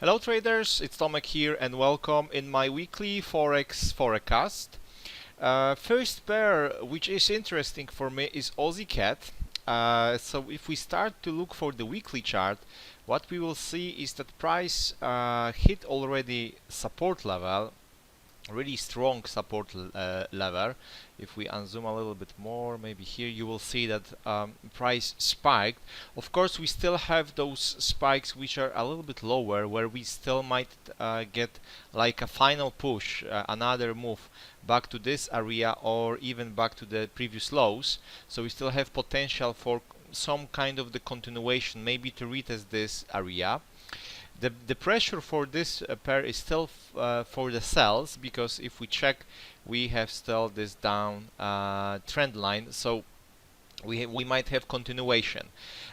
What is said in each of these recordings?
Hello traders, it's Tomek here and welcome in my weekly Forex Forecast. First pair which is interesting for me is Aussie Cat. So if we start to look for the weekly chart, what we will see is that price hit already support level, really strong support level. If we unzoom a little bit more, maybe here you will see that price spiked. Of course, we still have those spikes which are a little bit lower, where we still might get like a final push, another move back to this area or even back to the previous lows. So we still have potential for some kind of the continuation, maybe to retest this area. The pressure for this pair is still for the sells, because if we check, we have still this down trend line, so we might have continuation.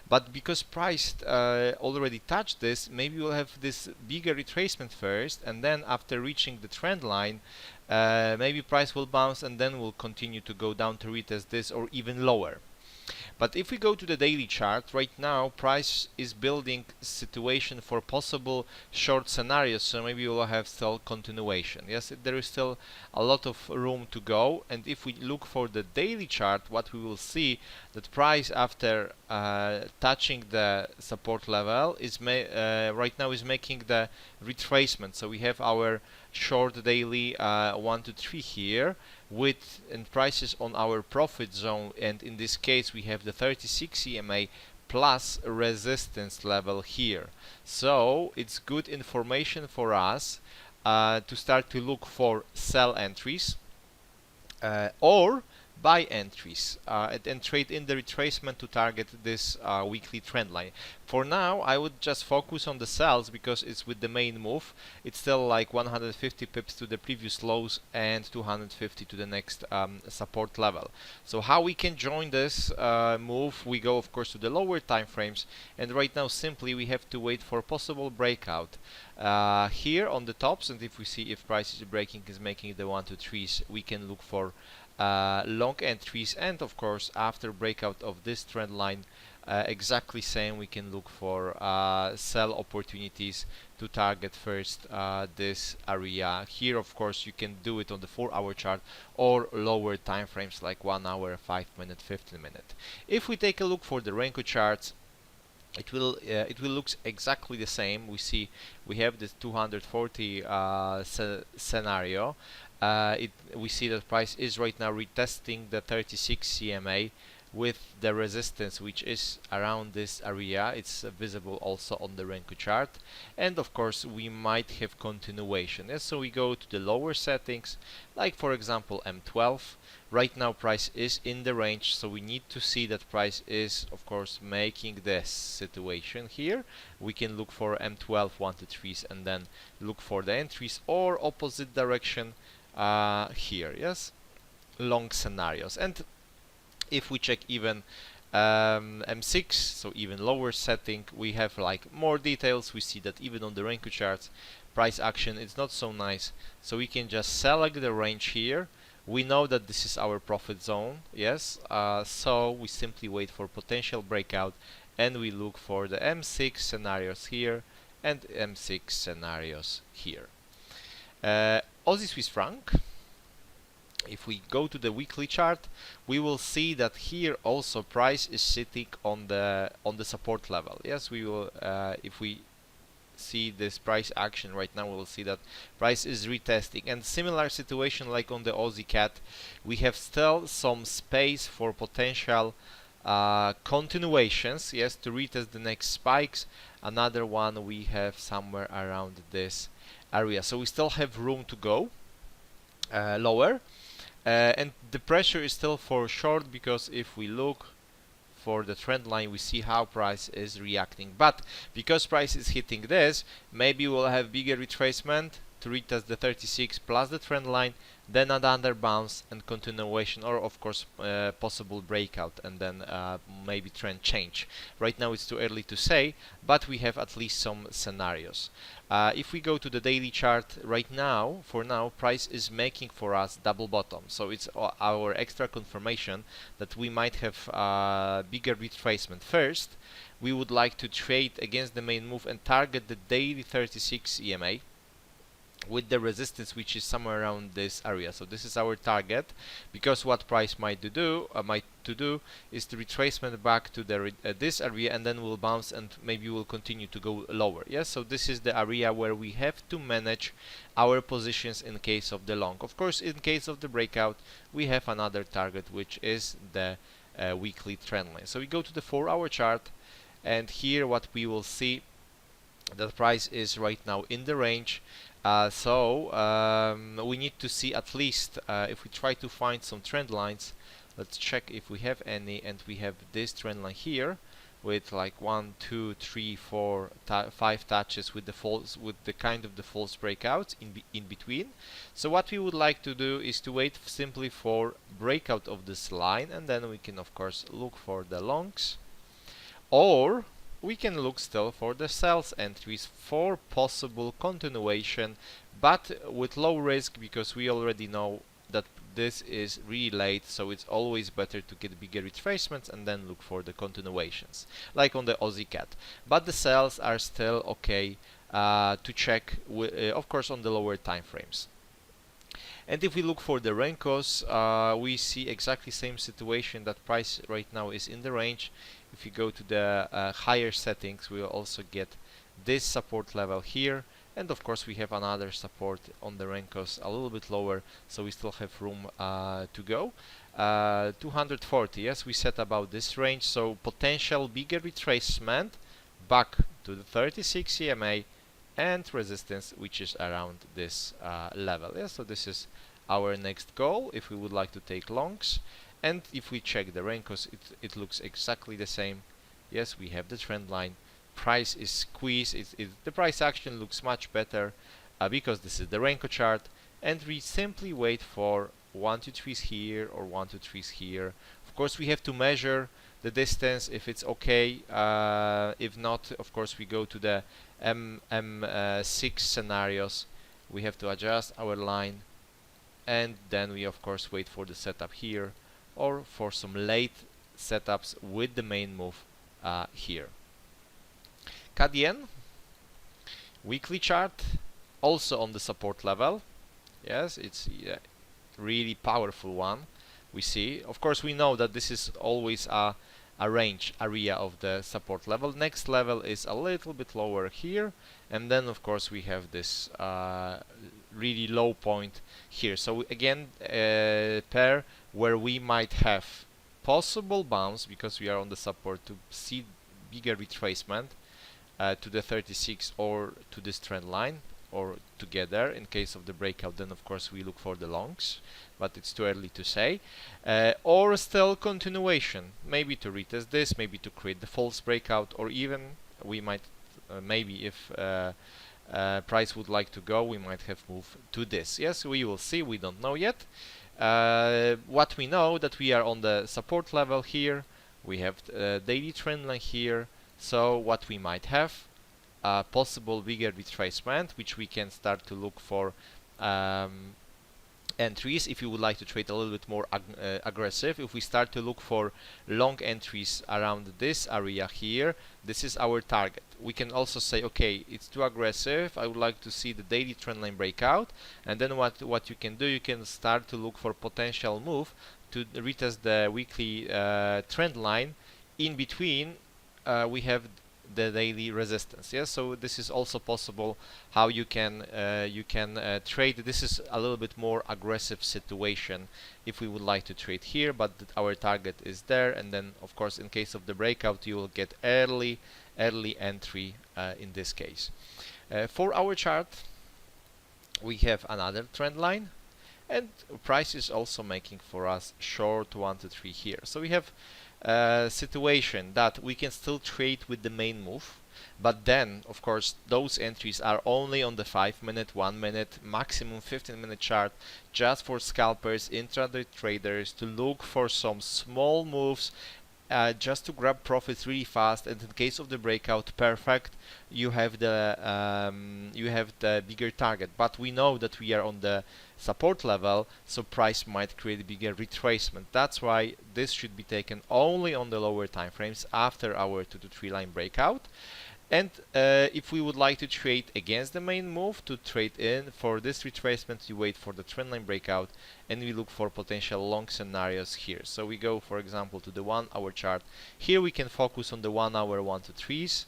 But because price already touched this, maybe we'll have this bigger retracement first, and then after reaching the trend line, maybe price will bounce and then will continue to go down to retest this or even lower. But if we go to the daily chart, right now price is building situation for possible short scenarios, so maybe we'll have still continuation. Yes, there is still a lot of room to go, and if we look for the daily chart, what we will see that price after touching the support level is right now is making the retracement. So we have our short daily 1 to 3 here, with and prices on our profit zone, and in this case we have the 36 EMA plus resistance level here. So it's good information for us to start to look for sell entries or buy entries and trade in the retracement to target this weekly trend line. For now, I would just focus on the sells because it's with the main move. It's still like 150 pips to the previous lows and 250 to the next support level. So how we can join this move? We go of course to the lower time frames, and right now simply we have to wait for possible breakout here on the tops, and if we see if price is breaking, is making the 1 to 3s, we can look for long entries, and of course after breakout of this trend line, exactly same, we can look for sell opportunities to target first this area here. Of course you can do it on the 4-hour chart or lower time frames like 1 hour, 5 minute, 15 minute. If we take a look for the Renko charts, it will look exactly the same. We have this 240 scenario. We see that price is right now retesting the 36 CMA with the resistance which is around this area. It's visible also on the Renko chart, and of course we might have continuation. And so we go to the lower settings, like for example M12. Right now price is in the range, so we need to see that price is of course making this situation here. We can look for M12 1 to 3s and then look for the entries, or opposite direction here, yes, long scenarios. And if we check even M6, so even lower setting, we have like more details. We see that even on the Renko charts, price action is not so nice, so we can just select the range here. We know that this is our profit zone, yes, so we simply wait for potential breakout and we look for the M6 scenarios here and M6 scenarios here. Aussie Swiss franc, if we go to the weekly chart, we will see that here also price is sitting on the support level. Yes, we will if we see this price action right now, we will see that price is retesting, and similar situation like on the Aussie Cat, we have still some space for potential continuations, yes, to retest the next spikes. Another one we have somewhere around this area, so we still have room to go lower, and the pressure is still for short, because if we look for the trend line, we see how price is reacting. But because price is hitting this, maybe we'll have bigger retracement to retest the 36 plus the trend line, then another bounce and continuation, or of course possible breakout, and then maybe trend change. Right now it's too early to say, but we have at least some scenarios. If we go to the daily chart right now, for now, price is making for us double bottom. So it's our extra confirmation that we might have bigger retracement. First, we would like to trade against the main move and target the daily 36 EMA with the resistance which is somewhere around this area. So this is our target, because what price might do is the retracement back to the this area, and then we'll bounce and maybe we'll continue to go lower. Yes, so this is the area where we have to manage our positions in case of the long. Of course, in case of the breakout, we have another target, which is the weekly trend line. So we go to the 4-hour chart, and here what we will see, the price is right now in the range. We need to see at least, if we try to find some trend lines, let's check if we have any, and we have this trend line here with like 1, 2, 3, 4, 5 touches with the false, with the kind of the false breakouts in between. So what we would like to do is to wait simply for breakout of this line, and then we can of course look for the longs, or we can look still for the sales entries for possible continuation, but with low risk, because we already know that this is really late, so it's always better to get bigger retracements and then look for the continuations, like on the Aussie Cat. But the sales are still okay to check, of course, on the lower time frames. And if we look for the Renkos, we see exactly same situation, that price right now is in the range. If you go to the higher settings, we will also get this support level here, and of course we have another support on the Renkos a little bit lower, so we still have room to go. 240, yes, we set about this range, so potential bigger retracement back to the 36 EMA and resistance, which is around this level. Yeah, so this is our next goal if we would like to take longs. And if we check the Renkos, it looks exactly the same. Yes, we have the trend line. Price is squeezed. The price action looks much better because this is the Renko chart, and we simply wait for 1, 2, 3s here or 1, 2, 3s here. Of course, we have to measure the distance if it's okay. If not, of course, we go to the M6 scenarios. We have to adjust our line, and then we of course wait for the setup here, or for some late setups with the main move here. CAD-yen, weekly chart, also on the support level. Yes, it's a really powerful one. We see, of course, we know that this is always a range area of the support level. Next level is a little bit lower here, and then of course we have this really low point here. So again, pair where we might have possible bounce, because we are on the support, to see bigger retracement to the 36 or to this trend line, or together. In case of the breakout, then of course we look for the longs, but it's too early to say. Or still continuation, maybe to retest this, maybe to create the false breakout, or even we might maybe if price would like to go, we might have moved to this. Yes, we will see, we don't know yet. What we know, that we are on the support level here, we have daily trend line here, so what we might have, possible bigger retracement, which we can start to look for entries. If you would like to trade a little bit more aggressive, if we start to look for long entries around this area here, this is our target. We can also say, okay, it's too aggressive, I would like to see the daily trend line breakout, and then what you can do, you can start to look for potential move to retest the weekly trend line. In between, we have the daily resistance. Yes, so this is also possible how you can trade. This is a little bit more aggressive situation if we would like to trade here, but our target is there, and then of course in case of the breakout you will get early entry in this case. For our chart, we have another trend line, and price is also making for us short 1 to 3 here. So we have situation that we can still trade with the main move. but then of course those entries are only on the 5-minute, 1-minute, maximum 15-minute chart, just for scalpers, intraday traders to look for some small moves, just to grab profits really fast, and in case of the breakout, perfect, you have the bigger target. But we know that we are on the support level, so price might create a bigger retracement. That's why this should be taken only on the lower time frames after our 2 to 3 line breakout. And if we would like to trade against the main move, to trade in for this retracement, you wait for the trendline breakout, and we look for potential long scenarios here. So we go, for example, to the 1 hour chart. Here we can focus on the 1 hour 1 to 3s,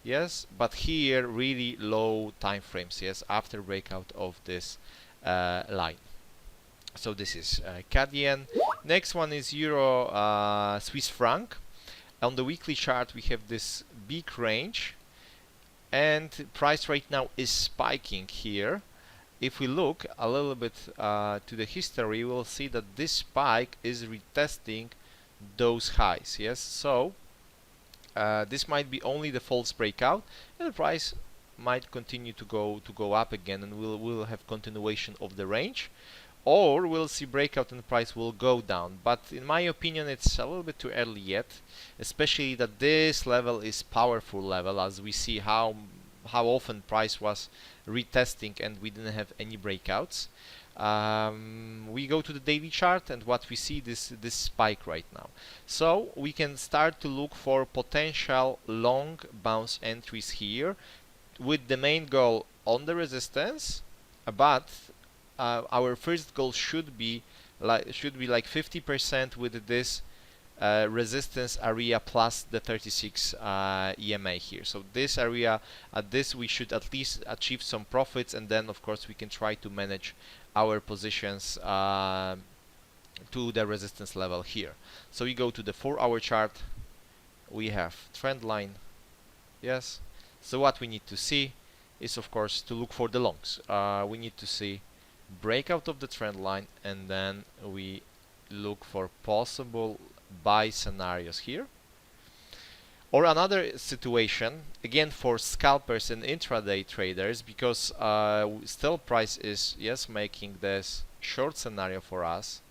yes, but here really low time frames, yes, after breakout of this line. So this is CAD yen. Next one is Euro Swiss franc. On the weekly chart we have this big range, and price right now is spiking here. If we look a little bit to the history, we'll see that this spike is retesting those highs, yes. So this might be only the false breakout, and the price might continue to go up again, and we'll have continuation of the range, or we'll see breakout and the price will go down. But in my opinion, it's a little bit too early yet, especially that this level is powerful level, as we see how often price was retesting and we didn't have any breakouts. We go to the daily chart, and what we see, this spike right now. So we can start to look for potential long bounce entries here, with the main goal on the resistance, but our first goal should be like 50% with this resistance area plus the 36 EMA here. So this area, at this we should at least achieve some profits, and then of course we can try to manage our positions to the resistance level here. So we go to the 4 hour chart. We have trend line, yes. So what we need to see is of course to look for the longs. We need to see breakout of the trend line, and then we look for possible buy scenarios here. Or another situation, again for scalpers and intraday traders, because still price is, yes, making this short scenario for us.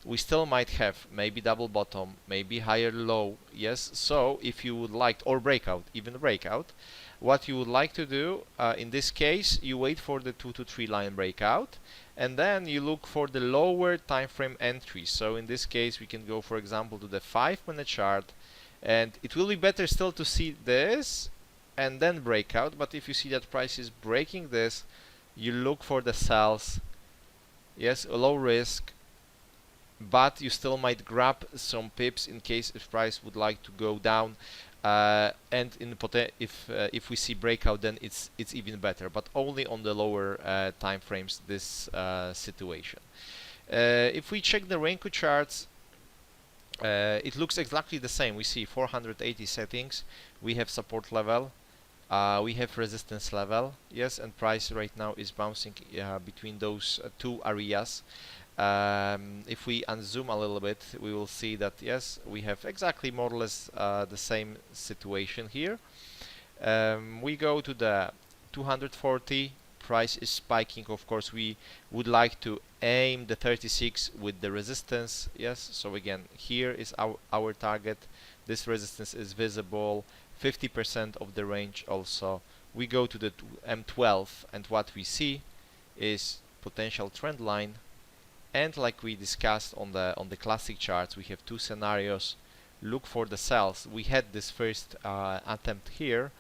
We still might have maybe double bottom, maybe higher low, yes. So if you would like, or breakout, even breakout, what you would like to do in this case, you wait for the 2 to 3 line breakout, and then you look for the lower time frame entries. So in this case we can go, for example, to the 5-minute chart, and it will be better still to see this and then breakout. But if you see that price is breaking this, you look for the sells, yes, a low risk, but you still might grab some pips in case if price would like to go down. And if we see breakout, then it's even better, but only on the lower time frames, this situation. If we check the Renko charts, it looks exactly the same. We see 480 settings, we have support level, we have resistance level, yes, and price right now is bouncing between those two areas. If we unzoom a little bit, we will see that yes, we have exactly more or less the same situation here. We go to the 240, price is spiking. Of course we would like to aim the 36 with the resistance, yes. So again, here is our target. This resistance is visible, 50% of the range also. We go to the M12, and what we see is potential trend line. And like we discussed on the classic charts, we have two scenarios. Look for the sells. We had this first attempt here.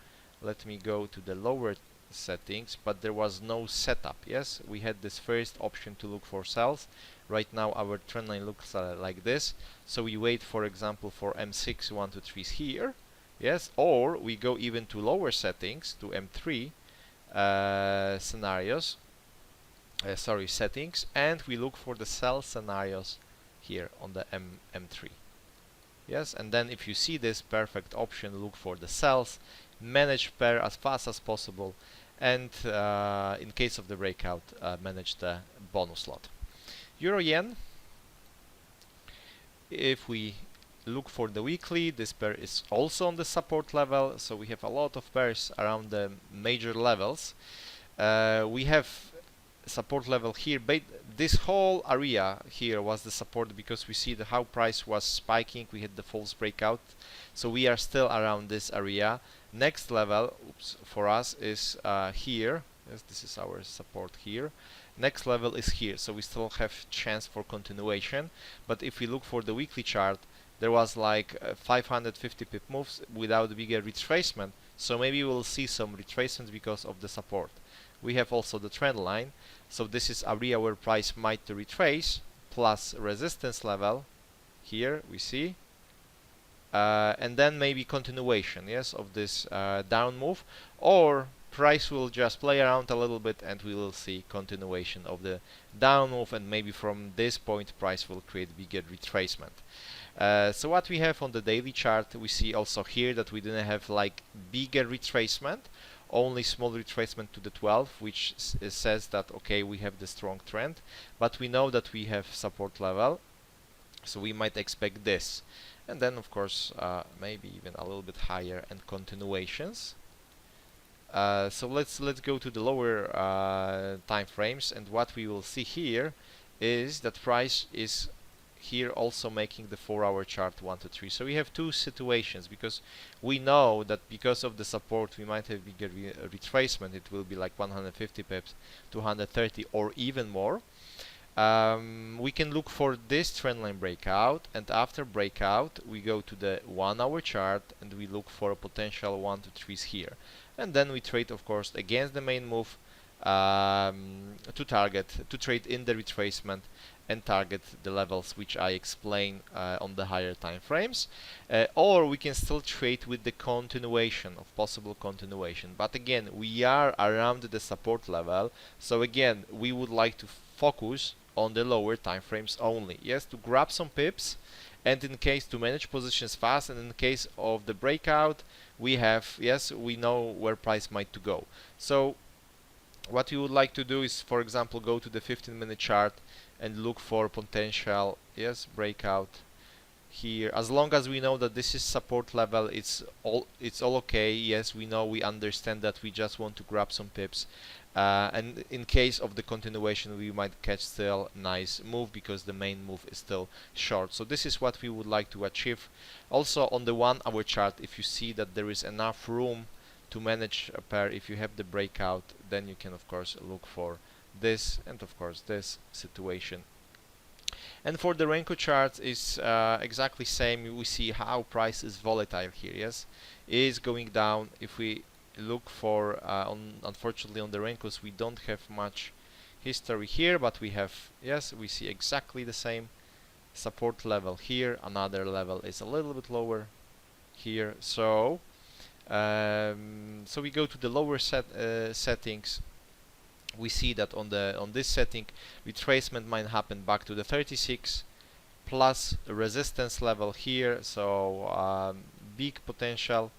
Let me go to the lower settings, but there was no setup. Yes, we had this first option to look for sells. Right now our trend line looks like this. So we wait, for example, for M6 1 to 3s here. Yes, or we go even to lower settings, to M3 scenarios. Settings, and we look for the sell scenarios here on the M3. Yes, and then if you see this perfect option, look for the sells, manage pair as fast as possible, and in case of the breakout, manage the bonus lot. Euro yen, if we look for the weekly, this pair is also on the support level, so we have a lot of pairs around the major levels. We have support level here, but this whole area here was the support because we see how price was spiking. We had the false breakout, so we are still around this area. Next level, for us is here. Yes, this is our support here. Next level is here, so we still have chance for continuation. But if we look for the weekly chart, there was like 550 pip moves without bigger retracement, so maybe we'll see some retracements because of the support. We have also the trend line, so this is area where price might retrace, plus resistance level here we see, and then maybe continuation, yes, of this down move, or price will just play around a little bit and we will see continuation of the down move, and maybe from this point price will create bigger retracement. So what we have on the daily chart, we see also here that we didn't have like bigger retracement, only small retracement to the 12, which says that okay, we have the strong trend, but we know that we have support level, so we might expect this, and then of course maybe even a little bit higher and continuations. So let's go to the lower time frames, and what we will see here is that price is here also making the 4-hour chart 1 to 3. So we have two situations, because we know that because of the support we might have bigger retracement. It will be like 150 pips, 230 or even more. We can look for this trendline breakout, and after breakout we go to the 1-hour chart and we look for a potential 1 to 3s here, and then we trade of course against the main move to trade in the retracement and target the levels which I explain on the higher time frames, or we can still trade with the continuation of possible continuation. But again, we are around the support level, so again we would like to focus on the lower time frames only, yes, to grab some pips, and in case to manage positions fast, and in case of the breakout we have, yes, we know where price might to go. So what you would like to do is, for example, go to the 15-minute chart and look for potential, yes, breakout here. As long as we know that this is support level, it's all okay. Yes, we know, we understand that we just want to grab some pips, and in case of the continuation we might catch still nice move because the main move is still short. So this is what we would like to achieve. Also on the 1-hour chart, if you see that there is enough room to manage a pair, if you have the breakout, then you can of course look for this and of course this situation. And for the Renko chart is exactly same. We see how price is volatile here, yes, is going down. If we look for unfortunately on the Renkos we don't have much history here, but we have, yes, we see exactly the same support level here. Another level is a little bit lower here, so so we go to the lower settings. We see that on this setting retracement might happen back to the 36 plus resistance level here, so big potential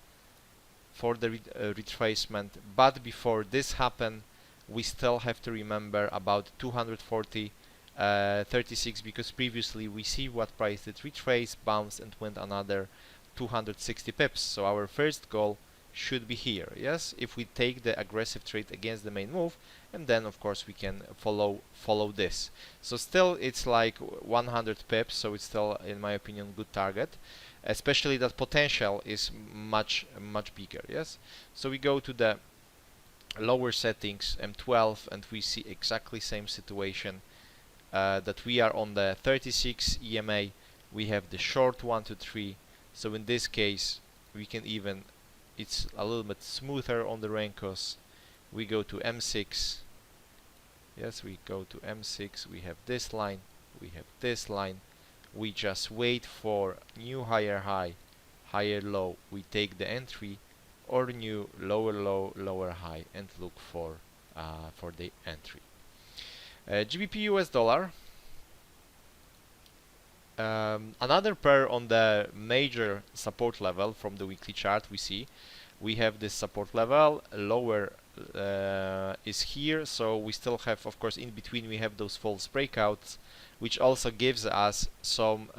for the retracement. But before this happen, we still have to remember about 240 36, because previously we see what price did retrace, bounce and went another 260 pips. So our first goal should be here, yes, if we take the aggressive trade against the main move, and then of course we can follow this. So still it's like 100 pips, so it's still in my opinion good target, especially that potential is much bigger, yes. So we go to the lower settings M12 and we see exactly same situation, that we are on the 36 EMA, we have the short 1 to 3. So in this case we can even, it's a little bit smoother on the Renkos. We go to M6, yes, we go to M6, we have this line, we have this line, we just wait for new higher high, higher low, we take the entry, or new lower low, lower high, and look for the entry. GBP US dollar, another pair on the major support level from the weekly chart. We see we have this support level, lower is here, so we still have, of course, in between we have those false breakouts, which also gives us some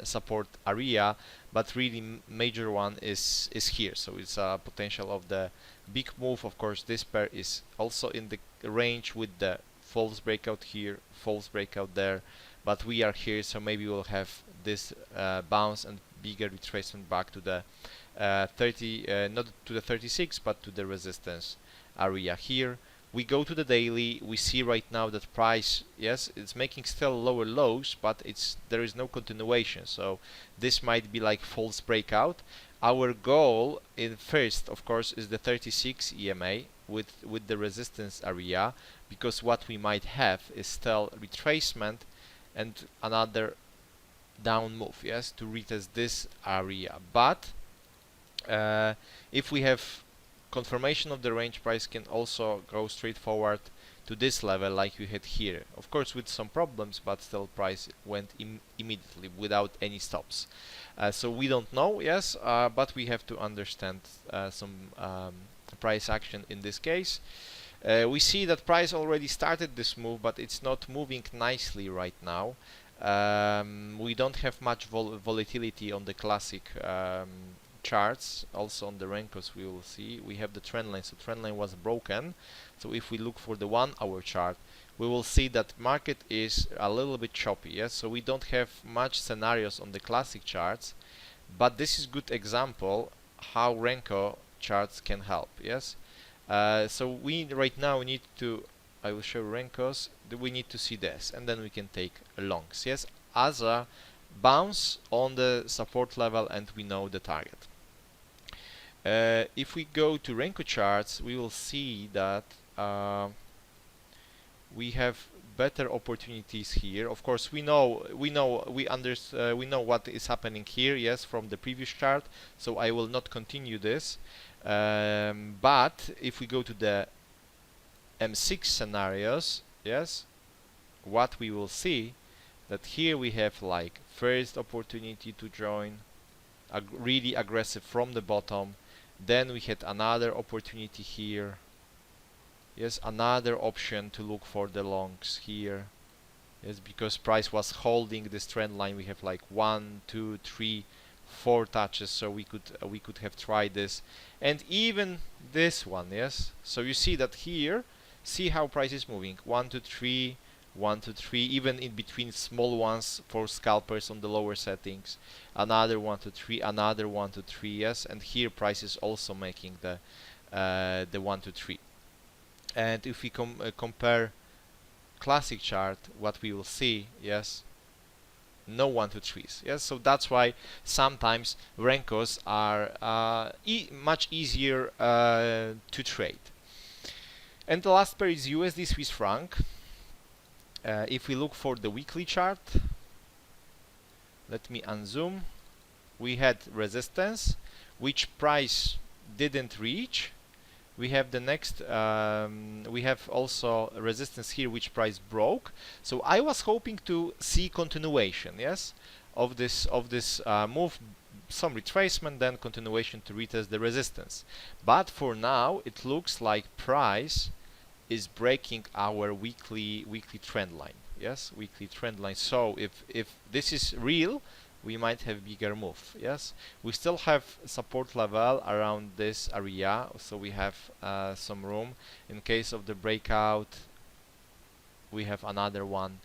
support area, but really major one is here, so it's a potential of the big move. Of course, this pair is also in the range with the false breakout here, false breakout there, but we are here, so maybe we'll have this bounce and bigger retracement back to the 30, not to the 36, but to the resistance area here. We go to the daily. We see right now that price, yes, it's making still lower lows, but there is no continuation. So this might be like false breakout. Our goal in first, of course, is the 36 EMA with the resistance area, because what we might have is still retracement and another down move, yes, to retest this area. But if we have confirmation of the range, price can also go straight forward to this level like we had here, of course with some problems, but still price went immediately without any stops. So we don't know, yes, but we have to understand some price action in this case. We see that price already started this move, but it's not moving nicely right now. We don't have much volatility on the classic charts. Also on the Renkos we will see we have the trend line, so trend line was broken. So if we look for the 1 hour chart, we will see that market is a little bit choppy, yes, so we don't have much scenarios on the classic charts, but this is good example how Renko charts can help, yes. So we right now need to, I will show Renkos, we need to see this, and then we can take longs, yes, as a bounce on the support level, and we know the target. If we go to Renko charts, we will see that we have better opportunities here. Of course, we know what is happening here, yes, from the previous chart. So I will not continue this. But if we go to the M6 scenarios, yes, what we will see that here we have like first opportunity to join, really aggressive from the bottom. Then we had another opportunity here. Yes, another option to look for the longs here. Yes, because price was holding this trend line. We have like 1, 2, 3, 4 touches, so we could have tried this, and even this one. Yes, so you see that here, see how price is moving. 1, 2, 3. 1, 2, 3, even in between small ones for scalpers on the lower settings. Another 1, 2, 3, another 1, 2, 3, yes, and here price is also making the 1, 2, 3. And if we compare classic chart, what we will see, yes, no 1, 2, 3s, yes. So that's why sometimes Renkos are much easier to trade. And the last pair is USD Swiss franc. If we look for the weekly chart, let me unzoom. We had resistance, which price didn't reach. We have the next, we have also resistance here, which price broke. So I was hoping to see continuation, yes, of this move, some retracement, then continuation to retest the resistance. But for now, it looks like price is breaking our weekly trend line, yes, weekly trend line. So if this is real, we might have bigger move, yes. We still have support level around this area, so we have some room in case of the breakout. We have another one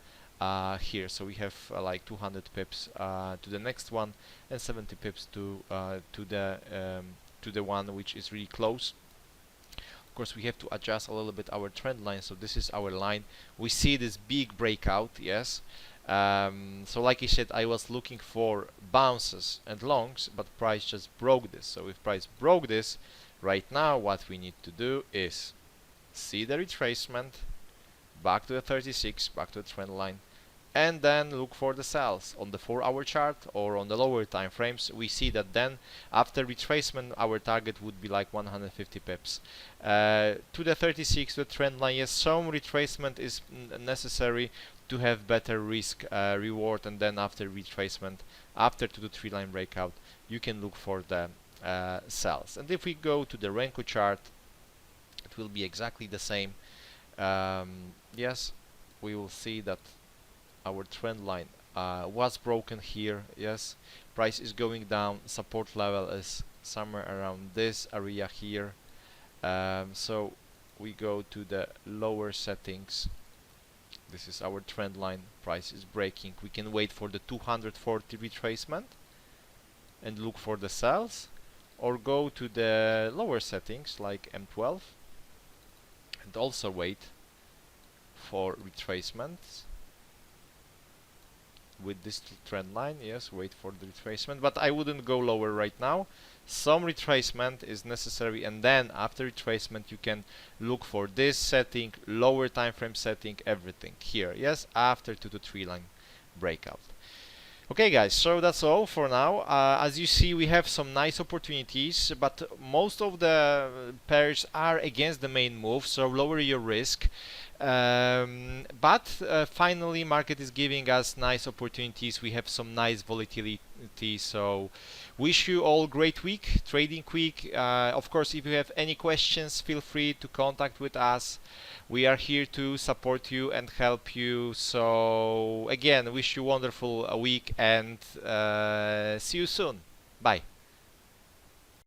here, so we have like 200 pips to the next one, and 70 pips to the one which is really close. Of course, we have to adjust a little bit our trend line. So this is our line. We see this big breakout, yes. So like I said, I was looking for bounces and longs, but price just broke this. So if price broke this, right now what we need to do is see the retracement back to the 36, back to the trend line, and then look for the sells on the 4-hour chart or on the lower time frames. We see that then after retracement our target would be like 150 pips to the 36, the trend line. Yes, some retracement is necessary to have better risk reward, and then after retracement, after 2 to 3 line breakout, you can look for the sells. And if we go to the Renko chart, it will be exactly the same. Yes, we will see that our trend line was broken here. Yes, price is going down. Support level is somewhere around this area here. So we go to the lower settings. This is our trend line. Price is breaking. We can wait for the 240 retracement and look for the sells, or go to the lower settings like M12 and also wait for retracements with this trend line. Yes, wait for the retracement, but I wouldn't go lower right now. Some retracement is necessary, and then after retracement you can look for this setting, lower time frame setting, everything here. Yes, after 2 to 3 line breakout. Okay guys, so that's all for now. As you see, we have some nice opportunities, but most of the pairs are against the main move, so lower your risk. But finally market is giving us nice opportunities. We have some nice volatility, so wish you all great week, trading week. Of course, if you have any questions, feel free to contact with us. We are here to support you and help you. So again, wish you wonderful week, and see you soon. Bye.